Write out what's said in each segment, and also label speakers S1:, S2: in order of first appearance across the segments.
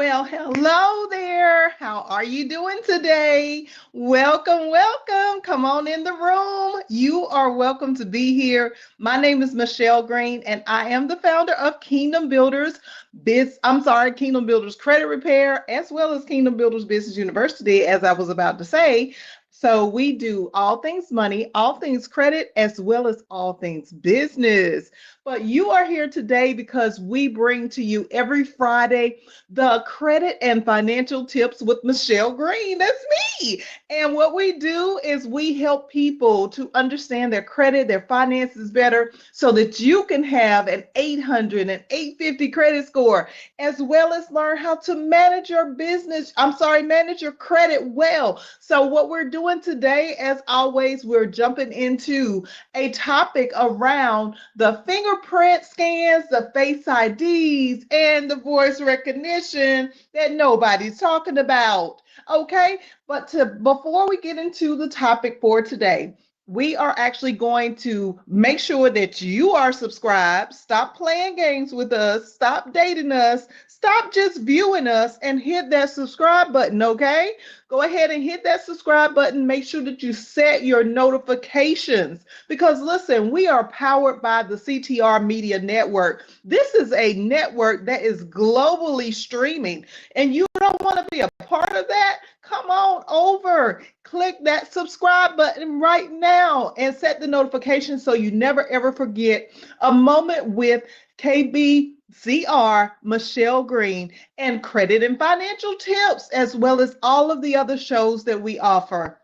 S1: Well, hello there. How are you doing today? Welcome, welcome. Come on in the room. You are welcome to be here. My name is Michelle Green, and I am the founder of Kingdom Builders Kingdom Builders Credit Repair, as well as Kingdom Builders Business University, as I was about to say. So we do all things money, all things credit, as well as all things business. But you are here today because we bring to you every Friday the credit and financial tips with Michelle Green. That's me. And what we do is we help people to understand their credit, their finances better so that you can have an 800 and 850 credit score, as well as learn how to manage your manage your credit well. So what we're doing today, as always, we're jumping into a topic around the fingerprint scans, the face IDs, and the voice recognition that nobody's talking about. Okay, but before we get into the topic for today, we are actually going to make sure that you are subscribed. Stop playing games with us. Stop dating us. Stop just viewing us and hit that subscribe button, okay? Go ahead and hit that subscribe button. Make sure that you set your notifications because listen, we are powered by the CTR Media Network. This is a network that is globally streaming, and you don't want to be a part of that? Come on over. Click that subscribe button right now and set the notification so you never ever forget a moment with KBCR Michelle Green and credit and financial tips, as well as all of the other shows that we offer.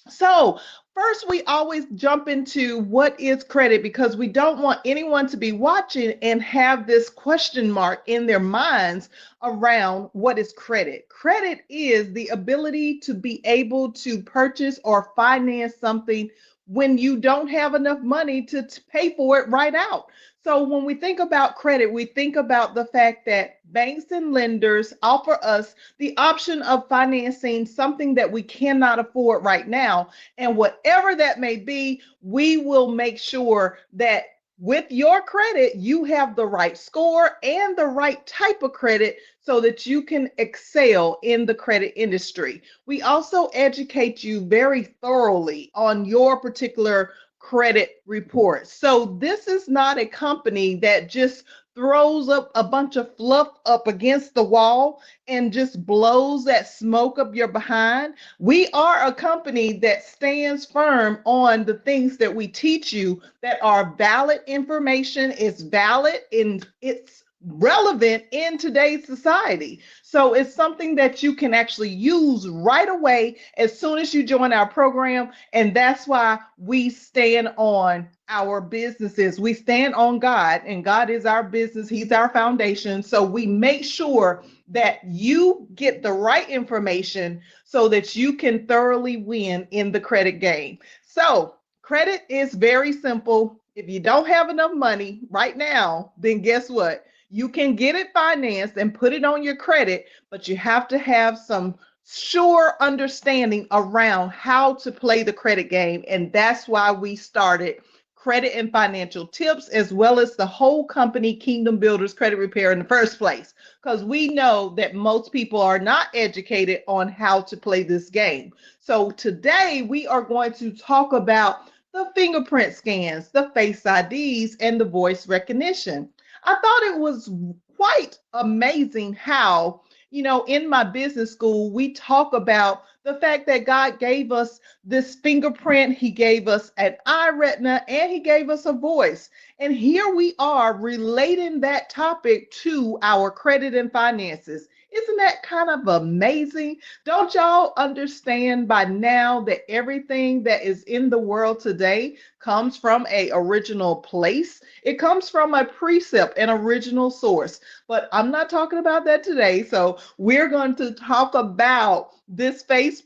S1: So first, we always jump into what is credit because we don't want anyone to be watching and have this question mark in their minds around what is credit. Credit is the ability to be able to purchase or finance something when you don't have enough money to pay for it right out. So when we think about credit, we think about the fact that banks and lenders offer us the option of financing something that we cannot afford right now. And whatever that may be, we will make sure that with your credit, you have the right score and the right type of credit so that you can excel in the credit industry. We also educate you very thoroughly on your particular credit report. So this is not a company that just throws up a bunch of fluff up against the wall and just blows that smoke up your behind. We are a company that stands firm on the things that we teach you that are valid information, it's valid and it's relevant in today's society. So it's something that you can actually use right away as soon as you join our program. And that's why we stand on our businesses. We stand on God, and God is our business. He's our foundation. So we make sure that you get the right information so that you can thoroughly win in the credit game. So credit is very simple. If you don't have enough money right now, then guess what? You can get it financed and put it on your credit, but you have to have some sure understanding around how to play the credit game. And that's why we started credit and financial tips, as well as the whole company, Kingdom Builders Credit Repair, in the first place, because we know that most people are not educated on how to play this game. So today we are going to talk about the fingerprint scans, the face IDs, and the voice recognition. I thought it was quite amazing how, in my business school, we talk about the fact that God gave us this fingerprint, He gave us an eye retina, and He gave us a voice. And here we are relating that topic to our credit and finances. Isn't that kind of amazing? Don't y'all understand by now that everything that is in the world today comes from an original place? It comes from a precept, an original source. But I'm not talking about that today. So we're going to talk about this face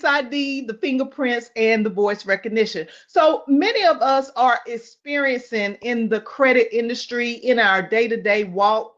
S1: ID, the fingerprints, and the voice recognition. So many of us are experiencing in the credit industry in our day-to-day walk,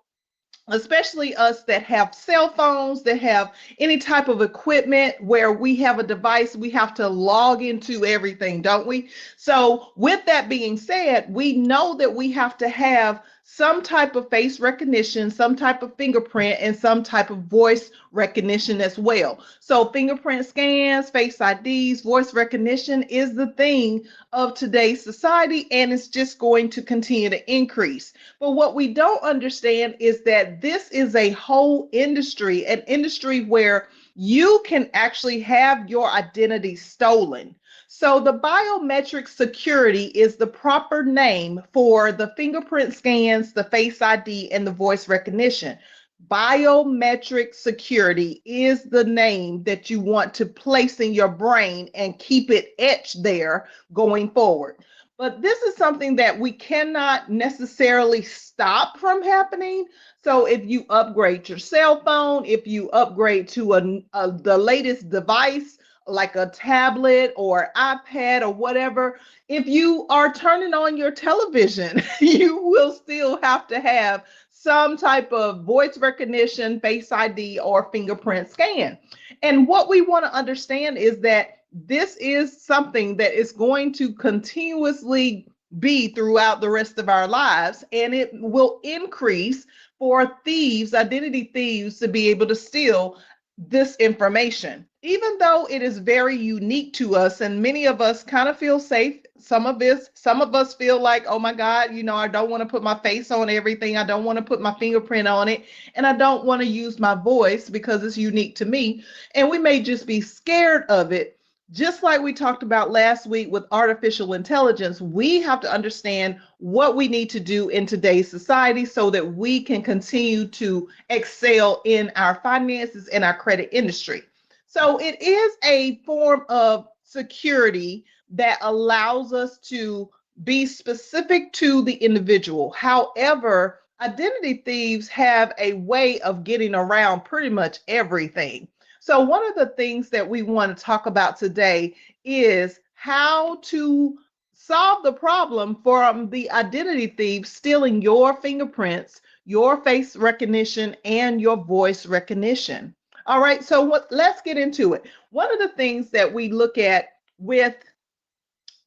S1: especially us that have cell phones, that have any type of equipment where we have a device, we have to log into everything, don't we? So with that being said, we know that we have to have some type of face recognition, some type of fingerprint, and some type of voice recognition as well. So fingerprint scans, face IDs, voice recognition is the thing of today's society, and it's just going to continue to increase. But what we don't understand is that this is a whole industry, an industry where you can actually have your identity stolen. So the biometric security is the proper name for the fingerprint scans, the face ID, and the voice recognition. Biometric security is the name that you want to place in your brain and keep it etched there going forward. But this is something that we cannot necessarily stop from happening. So if you upgrade your cell phone, if you upgrade to the latest device, like a tablet or iPad or whatever, if you are turning on your television, you will still have to have some type of voice recognition, face ID, or fingerprint scan. And what we want to understand is that this is something that is going to continuously be throughout the rest of our lives, and it will increase for thieves, identity thieves, to be able to steal this information, even though it is very unique to us, and many of us kind of feel safe. Some of us feel like, oh my God, I don't want to put my face on everything. I don't want to put my fingerprint on it. And I don't want to use my voice because it's unique to me. And we may just be scared of it. Just like we talked about last week with artificial intelligence, we have to understand what we need to do in today's society so that we can continue to excel in our finances and our credit industry. So it is a form of security that allows us to be specific to the individual. However, identity thieves have a way of getting around pretty much everything. So one of the things that we want to talk about today is how to solve the problem from the identity thieves stealing your fingerprints, your face recognition, and your voice recognition. All right, so let's get into it. One of the things that we look at with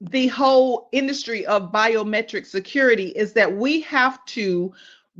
S1: the whole industry of biometric security is that we have to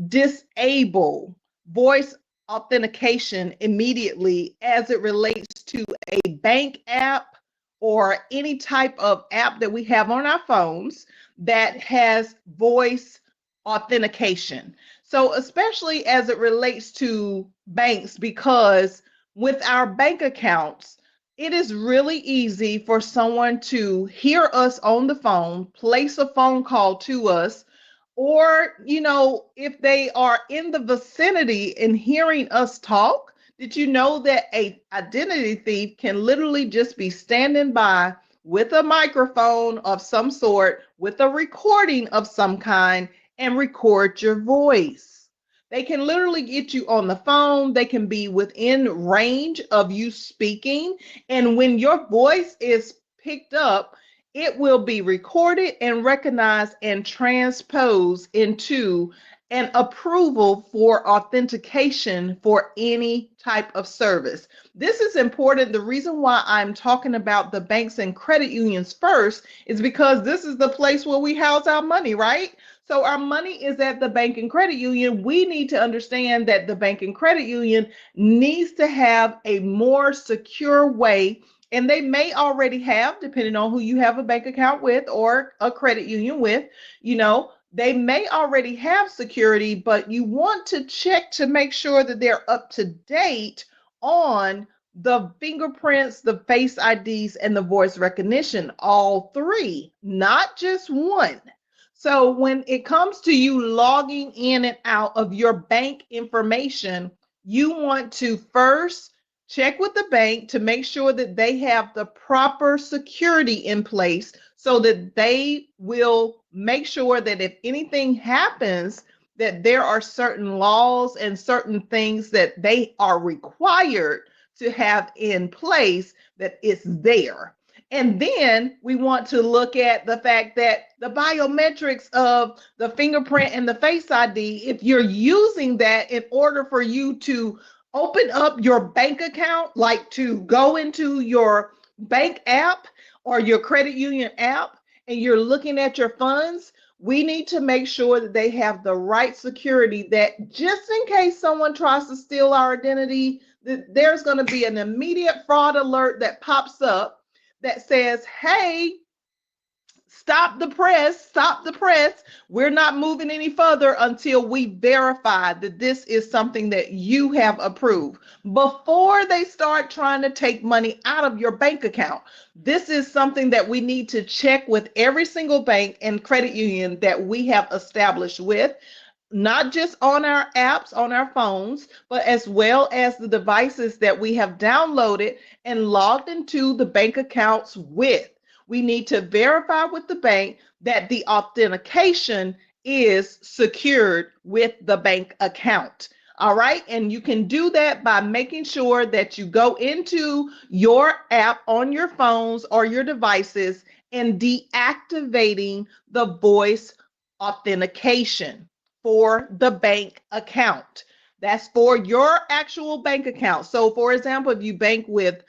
S1: disable voice authentication immediately as it relates to a bank app or any type of app that we have on our phones that has voice authentication. So especially as it relates to banks, because with our bank accounts, it is really easy for someone to hear us on the phone, place a phone call to us, or, if they are in the vicinity and hearing us talk. Did you know that a identity thief can literally just be standing by with a microphone of some sort, with a recording of some kind, and record your voice? They can literally get you on the phone. They can be within range of you speaking. And when your voice is picked up, it will be recorded and recognized and transposed into an approval for authentication for any type of service. This is important. The reason why I'm talking about the banks and credit unions first is because this is the place where we house our money, right? So our money is at the bank and credit union. We need to understand that the bank and credit union needs to have a more secure way, and they may already have, depending on who you have a bank account with or a credit union with, they may already have security, but you want to check to make sure that they're up to date on the fingerprints, the face IDs, and the voice recognition, all three, not just one. So when it comes to you logging in and out of your bank information, you want to first check with the bank to make sure that they have the proper security in place so that they will make sure that if anything happens, that there are certain laws and certain things that they are required to have in place that it's there. And then we want to look at the fact that the biometrics of the fingerprint and the face ID, if you're using that in order for you to open up your bank account, like to go into your bank app or your credit union app, and you're looking at your funds, We need to make sure that they have the right security, that just in case someone tries to steal our identity, that there's going to be an immediate fraud alert that pops up that says, hey, stop the press, stop the press. We're not moving any further until we verify that this is something that you have approved. Before they start trying to take money out of your bank account, this is something that we need to check with every single bank and credit union that we have established with, not just on our apps, on our phones, but as well as the devices that we have downloaded and logged into the bank accounts with. We need to verify with the bank that the authentication is secured with the bank account. All right. And you can do that by making sure that you go into your app on your phones or your devices and deactivating the voice authentication for the bank account. That's for your actual bank account. So, for example, if you bank with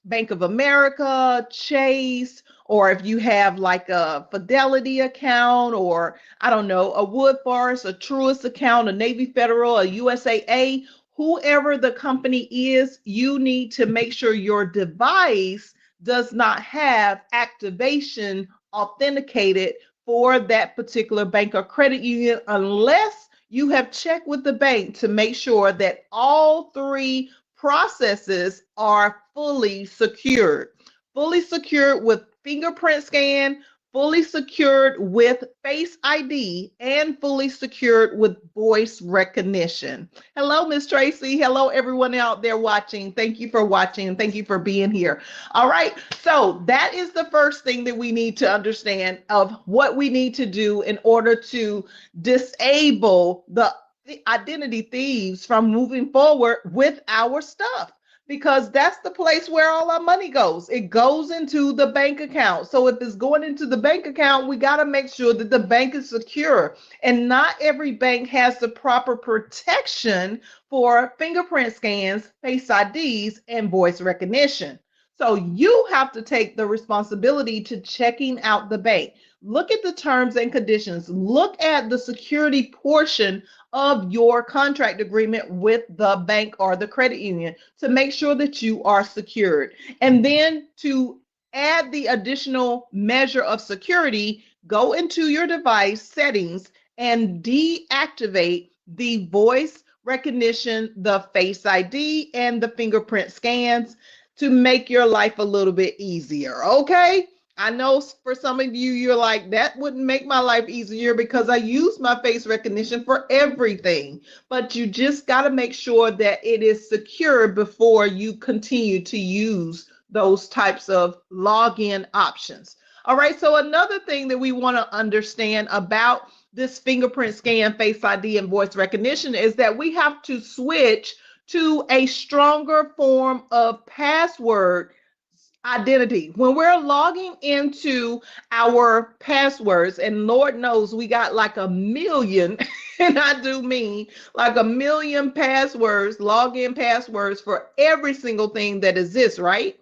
S1: Bank of America, Chase, or if you have like a Fidelity account, or I don't know, a Wood Forest, a Truist account, a Navy Federal, a USAA, whoever the company is, you need to make sure your device does not have activation authenticated for that particular bank or credit union, unless you have checked with the bank to make sure that all three processes are fully secured with fingerprint scan, fully secured with Face ID, and fully secured with voice recognition. Hello, Miss Tracy. Hello, everyone out there watching. Thank you for watching and thank you for being here. All right, so that is the first thing that we need to understand of what we need to do in order to disable the identity thieves from moving forward with our stuff, because that's the place where all our money goes. It goes into the bank account. So if it's going into the bank account, we got to make sure that the bank is secure. And not every bank has the proper protection for fingerprint scans, Face IDs, and voice recognition. So you have to take the responsibility to checking out the bank. Look at the terms and conditions. Look at the security portion of your contract agreement with the bank or the credit union to make sure that you are secured. And then to add the additional measure of security, go into your device settings and deactivate the voice recognition, the Face ID, and the fingerprint scans to make your life a little bit easier. Okay. I know for some of you, you're like, that wouldn't make my life easier because I use my face recognition for everything. But you just got to make sure that it is secure before you continue to use those types of login options. All right, so another thing that we want to understand about this fingerprint scan, Face ID, and voice recognition is that we have to switch to a stronger form of password identity. When we're logging into our passwords, and Lord knows we got like a million, and I do mean like a million passwords, login passwords for every single thing that exists, right?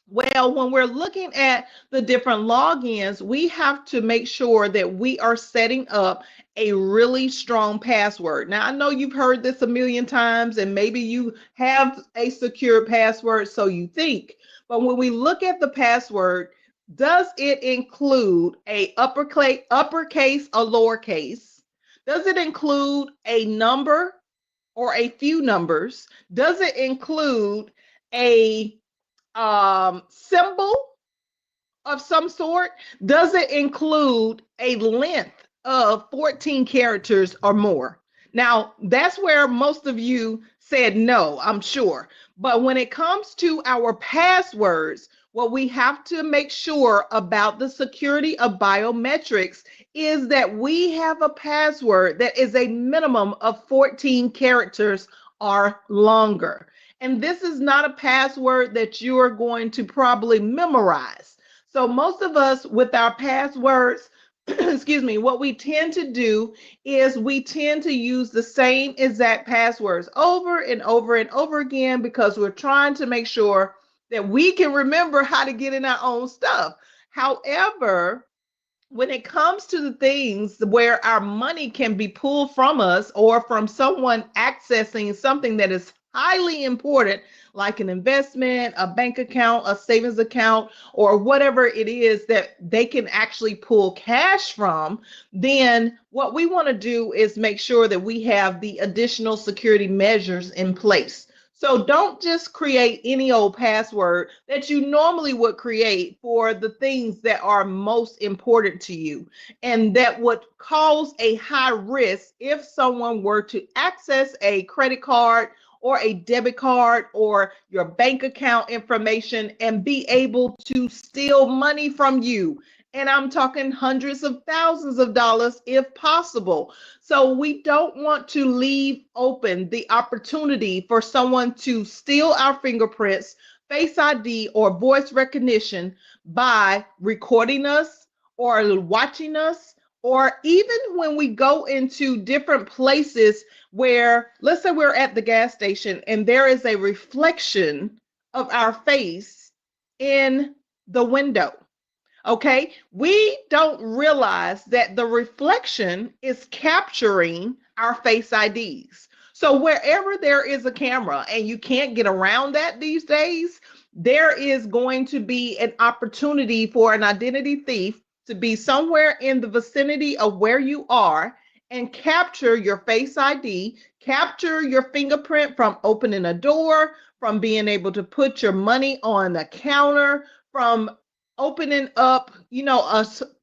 S1: Well, when we're looking at the different logins, we have to make sure that we are setting up a really strong password. Now, I know you've heard this a million times, and maybe you have a secure password, so you think. But when we look at the password, does it include a uppercase or lowercase? Does it include a number or a few numbers? Does it include a symbol of some sort? Does it include a length of 14 characters or more? Now, that's where most of you said no, I'm sure. But when it comes to our passwords, what we have to make sure about the security of biometrics is that we have a password that is a minimum of 14 characters or longer. And this is not a password that you are going to probably memorize. So most of us with our passwords, excuse me, what we tend to do is we tend to use the same exact passwords over and over and over again because we're trying to make sure that we can remember how to get in our own stuff. However, when it comes to the things where our money can be pulled from us or from someone accessing something that is highly important, like an investment, a bank account, a savings account, or whatever it is that they can actually pull cash from, then what we want to do is make sure that we have the additional security measures in place. So don't just create any old password that you normally would create for the things that are most important to you and that would cause a high risk if someone were to access a credit card or a debit card or your bank account information and be able to steal money from you. And I'm talking hundreds of thousands of dollars if possible. So we don't want to leave open the opportunity for someone to steal our fingerprints, Face ID, or voice recognition by recording us or watching us, or even when we go into different places where, let's say we're at the gas station and there is a reflection of our face in the window. Okay, we don't realize that the reflection is capturing our face IDs. So wherever there is a camera and you can't get around that these days, there is going to be an opportunity for an identity thief to be somewhere in the vicinity of where you are and capture your face ID, capture your fingerprint from opening a door, from being able to put your money on the counter, from opening up,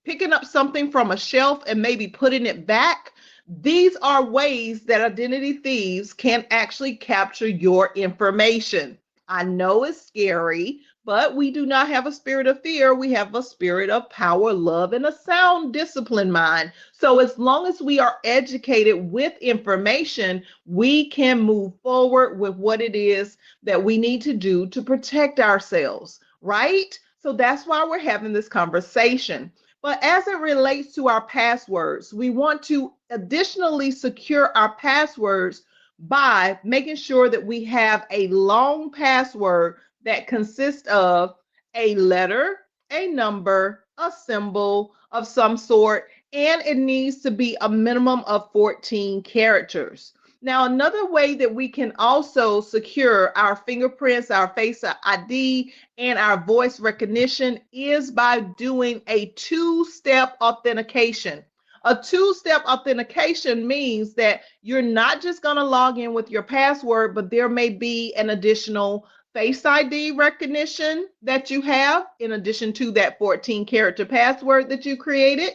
S1: picking up something from a shelf and maybe putting it back. These are ways that identity thieves can actually capture your information. I know it's scary, but we do not have a spirit of fear. We have a spirit of power, love, and a sound, disciplined mind. So as long as we are educated with information, we can move forward with what it is that we need to do to protect ourselves, right? So that's why we're having this conversation. But as it relates to our passwords, we want to additionally secure our passwords by making sure that we have a long password that consists of a letter, a number, a symbol of some sort, and it needs to be a minimum of 14 characters. Now, another way that we can also secure our fingerprints, our face ID, and our voice recognition is by doing a two-step authentication. A two-step authentication means that you're not just going to log in with your password, but there may be an additional Face ID recognition that you have in addition to that 14-character password that you created.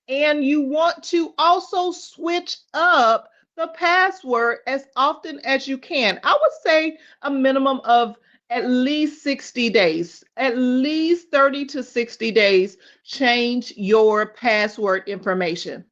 S1: And you want to also switch up the password as often as you can. I would say a minimum of at least 60 days, at least 30 to 60 days, change your password information.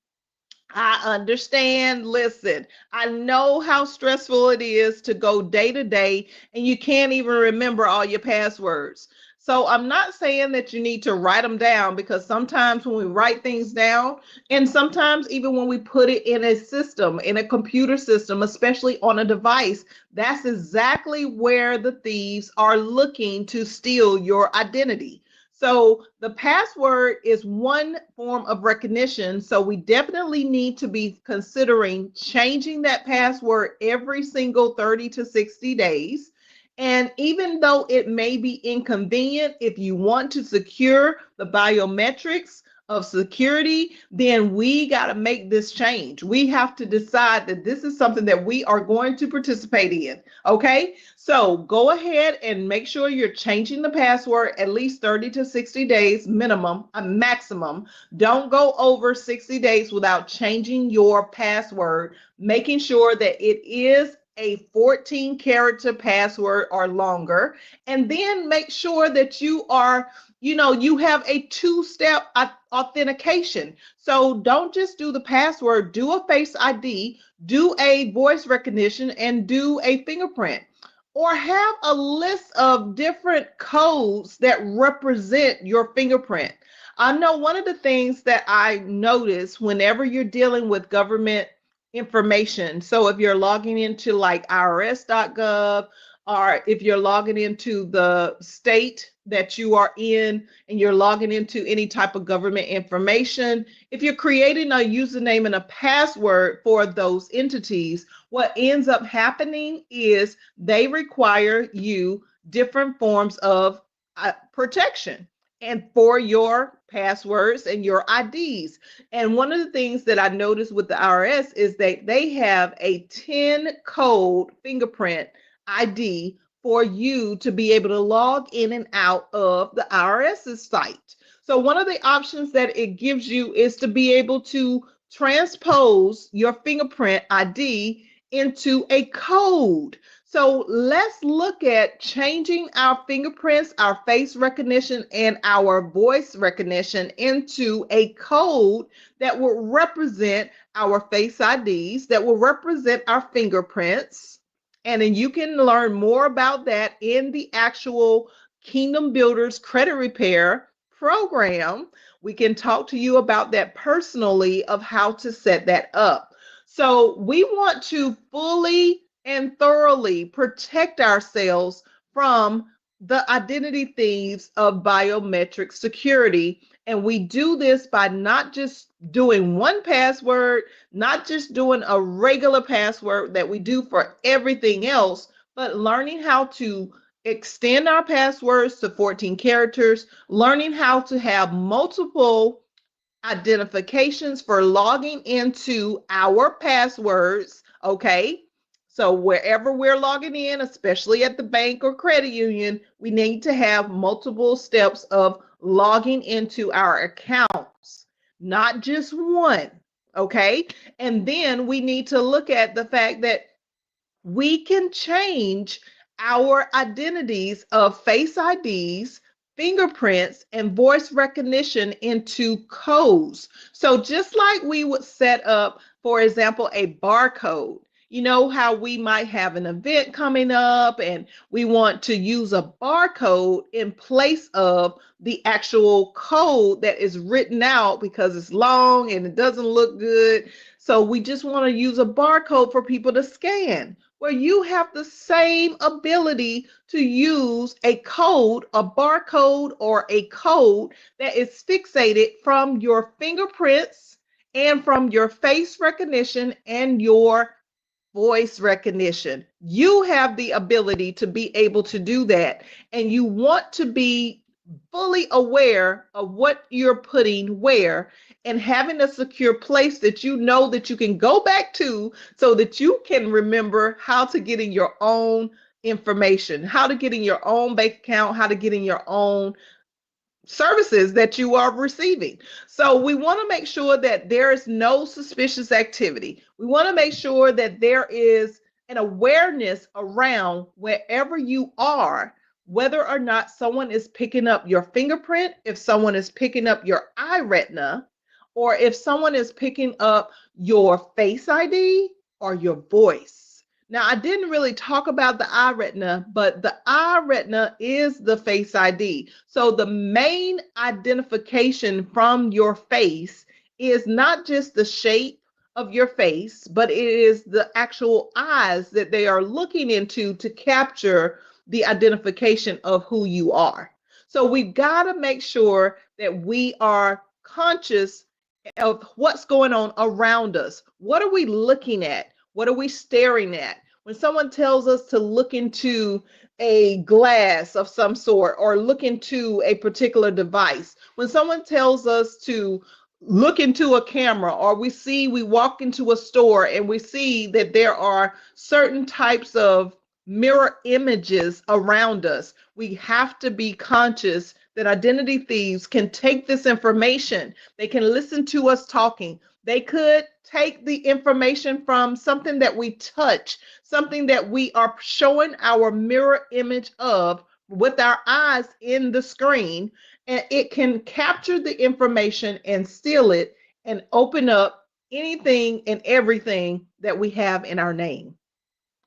S1: I understand. Listen, I know how stressful it is to go day to day and you can't even remember all your passwords. So I'm not saying that you need to write them down, because sometimes when we write things down, and sometimes even when we put it in a system, in a computer system, especially on a device, that's exactly where the thieves are looking to steal your identity. So the password is one form of recognition. So we definitely need to be considering changing that password every single 30 to 60 days. And even though it may be inconvenient, if you want to secure the biometrics of security, then we got to make this change. We have to decide that this is something that we are going to participate in. Okay, so go ahead and make sure you're changing the password at least 30 to 60 days minimum, a maximum. Don't go over 60 days without changing your password, making sure that it is a 14-character password or longer, and then make sure that you are, you have a two-step authentication. So don't just do the password, do a face ID, do a voice recognition, and do a fingerprint. Or have a list of different codes that represent your fingerprint. I know one of the things that I notice whenever you're dealing with government information. So if you're logging into like irs.gov, or if you're logging into the state that you are in and you're logging into any type of government information, if you're creating a username and a password for those entities, what ends up happening is they require you different forms of protection and for your passwords and your IDs. And one of the things that I noticed with the IRS is that they have a 10 code fingerprint ID for you to be able to log in and out of the IRS's site. So one of the options that it gives you is to be able to transpose your fingerprint ID into a code. So let's look at changing our fingerprints, our face recognition, and our voice recognition into a code that will represent our face IDs, that will represent our fingerprints. And then you can learn more about that in the actual Kingdom Builders Credit Repair program. We can talk to you about that personally of how to set that up. So we want to fully and thoroughly protect ourselves from the identity thieves of biometric security. And we do this by not just doing one password, not just doing a regular password that we do for everything else, but learning how to extend our passwords to 14 characters, learning how to have multiple identifications for logging into our passwords, okay? So wherever we're logging in, especially at the bank or credit union, we need to have multiple steps of logging into our accounts, not just one, okay? And then we need to look at the fact that we can change our identities of face IDs, fingerprints, and voice recognition into codes. So just like we would set up, for example, a barcode. You know how we might have an event coming up and we want to use a barcode in place of the actual code that is written out because it's long and it doesn't look good. So we just want to use a barcode for people to scan. Where you have the same ability to use a code, a barcode, or a code that is fixated from your fingerprints and from your face recognition and your voice recognition. You have the ability to be able to do that, and you want to be fully aware of what you're putting where and having a secure place that you know that you can go back to so that you can remember how to get in your own information, how to get in your own bank account, how to get in your own services that you are receiving. So we want to make sure that there is no suspicious activity. We want to make sure that there is an awareness around wherever you are, whether or not someone is picking up your fingerprint, if someone is picking up your eye retina, or if someone is picking up your face ID or your voice. Now, I didn't really talk about the eye retina, but the eye retina is the face ID. So the main identification from your face is not just the shape of your face, but it is the actual eyes that they are looking into to capture the identification of who you are. So we've got to make sure that we are conscious of what's going on around us. What are we looking at? What are we staring at? When someone tells us to look into a glass of some sort or look into a particular device, when someone tells us to look into a camera, or we walk into a store and we see that there are certain types of mirror images around us, we have to be conscious that identity thieves can take this information. They can listen to us talking. They could take the information from something that we touch, something that we are showing our mirror image of with our eyes in the screen, and it can capture the information and steal it and open up anything and everything that we have in our name.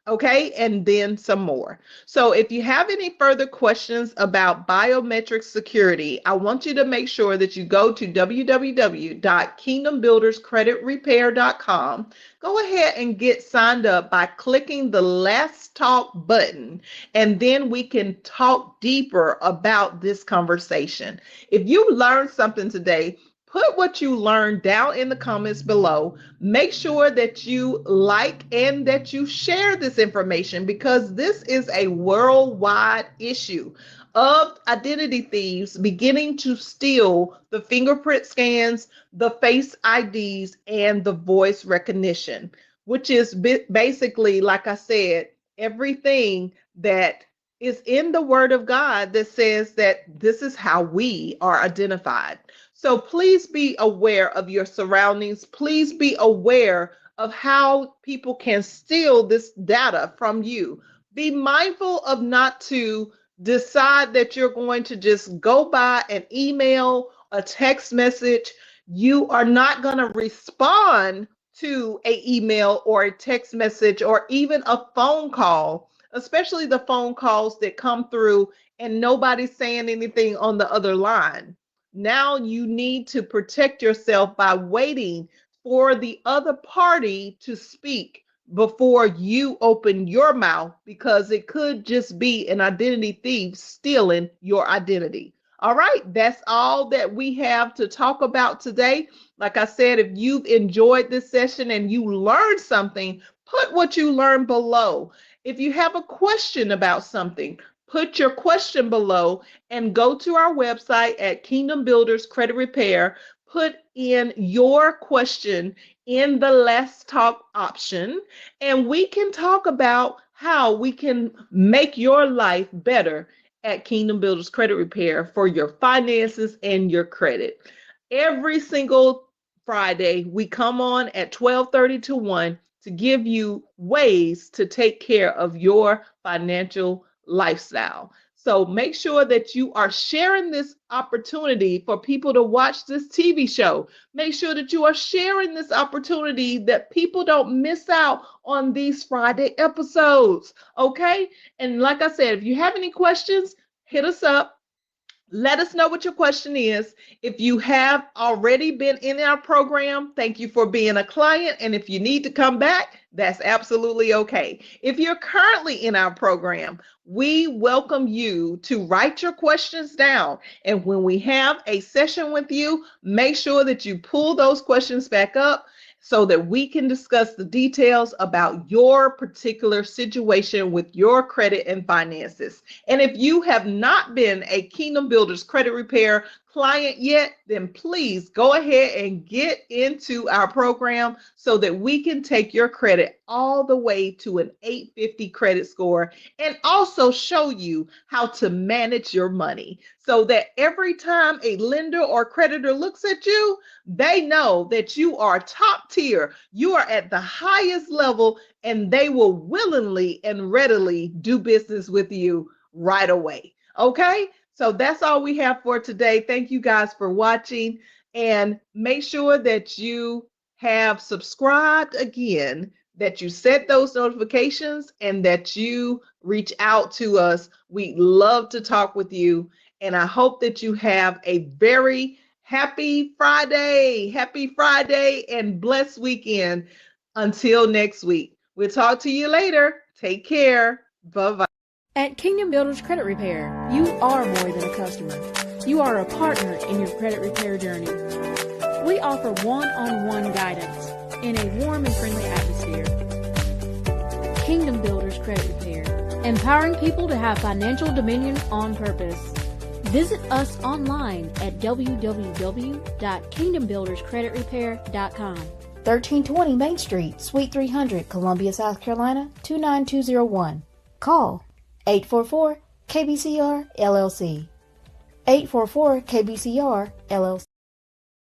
S1: Okay, and then some more. So if you have any further questions about biometric security, I want you to make sure that you go to www.kingdombuilderscreditrepair.com. Go ahead and get signed up by clicking the Let's Talk button, and then we can talk deeper about this conversation. If you learned something today, put what you learned down in the comments below. Make sure that you like and that you share this information, because this is a worldwide issue of identity thieves beginning to steal the fingerprint scans, the face IDs, and the voice recognition, which is basically, like I said, everything that is in the Word of God that says that this is how we are identified. So please be aware of your surroundings. Please be aware of how people can steal this data from you. Be mindful of not to decide that you're going to just go by an email, a text message. You are not going to respond to an email or a text message or even a phone call, especially the phone calls that come through and nobody's saying anything on the other line. Now you need to protect yourself by waiting for the other party to speak before you open your mouth, because it could just be an identity thief stealing your identity. All right, that's all that we have to talk about today. Like I said, if you've enjoyed this session and you learned something, put what you learned below. If you have a question about something, put your question below and go to our website at Kingdom Builders Credit Repair. Put in your question in the Let's Talk option, and we can talk about how we can make your life better at Kingdom Builders Credit Repair for your finances and your credit. Every single Friday, we come on at 12:30 to 1 to give you ways to take care of your financial lifestyle. So make sure that you are sharing this opportunity for people to watch this TV show. Make sure that you are sharing this opportunity that people don't miss out on these Friday episodes. Okay? And like I said, if you have any questions, hit us up. Let us know what your question is. If you have already been in our program, thank you for being a client. And if you need to come back, that's absolutely okay. If you're currently in our program, we welcome you to write your questions down. And when we have a session with you, make sure that you pull those questions back up so that we can discuss the details about your particular situation with your credit and finances. And if you have not been a Kingdom Builders Credit Repair client yet, then please go ahead and get into our program so that we can take your credit all the way to an 850 credit score, and also show you how to manage your money so that every time a lender or creditor looks at you, they know that you are top tier, you are at the highest level, and they will willingly and readily do business with you right away. Okay? So that's all we have for today. Thank you guys for watching, and make sure that you have subscribed again, that you set those notifications, and that you reach out to us. We love to talk with you, and I hope that you have a very happy Friday, and blessed weekend. Until next week, we'll talk to you later. Take care. Bye-bye.
S2: At Kingdom Builders Credit Repair, you are more than a customer. You are a partner in your credit repair journey. We offer one-on-one guidance in a warm and friendly atmosphere. Kingdom Builders Credit Repair, empowering people to have financial dominion on purpose. Visit us online at www.kingdombuilderscreditrepair.com.
S3: 1320 Main Street, Suite 300, Columbia, South Carolina, 29201. Call 844-KBCR LLC. 844-KBCR LLC.